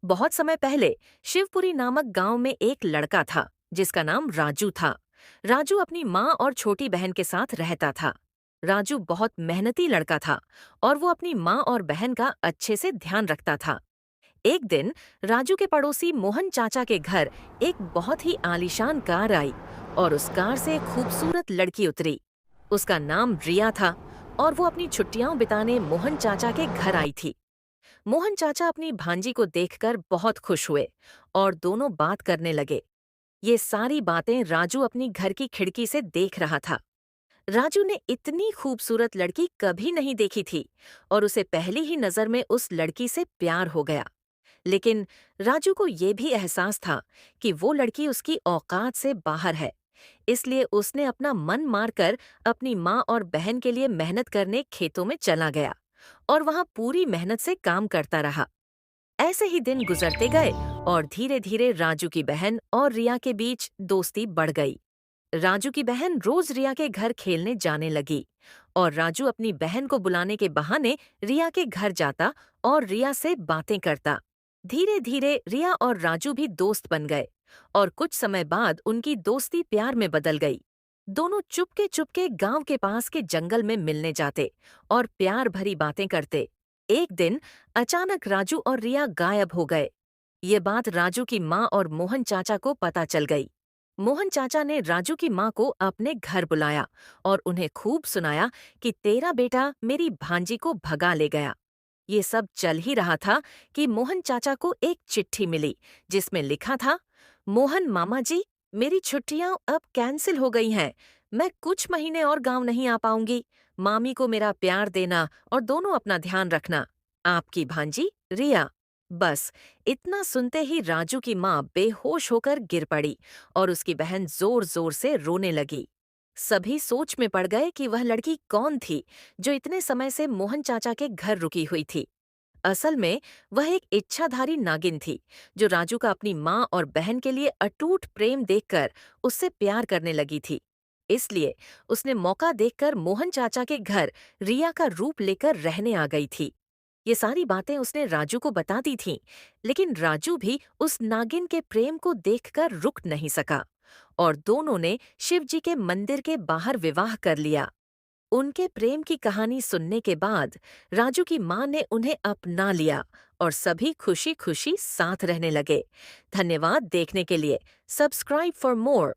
बहुत समय पहले शिवपुरी नामक गांव में एक लड़का था जिसका नाम राजू था। राजू अपनी माँ और छोटी बहन के साथ रहता था। राजू बहुत मेहनती लड़का था और वो अपनी माँ और बहन का अच्छे से ध्यान रखता था। एक दिन राजू के पड़ोसी मोहन चाचा के घर एक बहुत ही आलीशान कार आई और उस कार से एक खूबसूरत लड़की उतरी। उसका नाम रिया था और वो अपनी छुट्टियां बिताने मोहन चाचा के घर आई थी। मोहन चाचा अपनी भांजी को देखकर बहुत खुश हुए और दोनों बात करने लगे। ये सारी बातें राजू अपनी घर की खिड़की से देख रहा था। राजू ने इतनी खूबसूरत लड़की कभी नहीं देखी थी और उसे पहली ही नजर में उस लड़की से प्यार हो गया। लेकिन राजू को ये भी एहसास था कि वो लड़की उसकी औकात से बाहर है। इसलिए उसने अपना मन मारकर अपनी माँ और बहन के लिए मेहनत करने खेतों में चला गया और वहां पूरी मेहनत से काम करता रहा। ऐसे ही दिन गुजरते गए और धीरे धीरे राजू की बहन और रिया के बीच दोस्ती बढ़ गई। राजू की बहन रोज रिया के घर खेलने जाने लगी और राजू अपनी बहन को बुलाने के बहाने रिया के घर जाता और रिया से बातें करता। धीरे धीरे रिया और राजू भी दोस्त बन गए और कुछ समय बाद उनकी दोस्ती प्यार में बदल गई। दोनों चुपके चुपके गांव के पास के जंगल में मिलने जाते और प्यार भरी बातें करते। एक दिन अचानक राजू और रिया गायब हो गए। ये बात राजू की माँ और मोहन चाचा को पता चल गई। मोहन चाचा ने राजू की माँ को अपने घर बुलाया और उन्हें खूब सुनाया कि तेरा बेटा मेरी भांजी को भगा ले गया। ये सब चल ही रहा था कि मोहन चाचा को एक चिट्ठी मिली जिसमें लिखा था, मोहन मामा जी, मेरी छुट्टियां अब कैंसिल हो गई हैं। मैं कुछ महीने और गांव नहीं आ पाऊंगी। मामी को मेरा प्यार देना और दोनों अपना ध्यान रखना। आपकी भांजी रिया। बस इतना सुनते ही राजू की माँ बेहोश होकर गिर पड़ी और उसकी बहन जोर जोर से रोने लगी। सभी सोच में पड़ गए कि वह लड़की कौन थी जो इतने समय से मोहन चाचा के घर रुकी हुई थी। असल में वह एक इच्छाधारी नागिन थी जो राजू का अपनी माँ और बहन के लिए अटूट प्रेम देखकर उससे प्यार करने लगी थी। इसलिए उसने मौका देखकर मोहन चाचा के घर रिया का रूप लेकर रहने आ गई थी। ये सारी बातें उसने राजू को बता दी थीं, लेकिन राजू भी उस नागिन के प्रेम को देखकर रुक नहीं सका और दोनों ने शिव जी के मंदिर के बाहर विवाह कर लिया। उनके प्रेम की कहानी सुनने के बाद राजू की माँ ने उन्हें अपना लिया और सभी खुशी खुशी साथ रहने लगे। धन्यवाद देखने के लिए। Subscribe for more.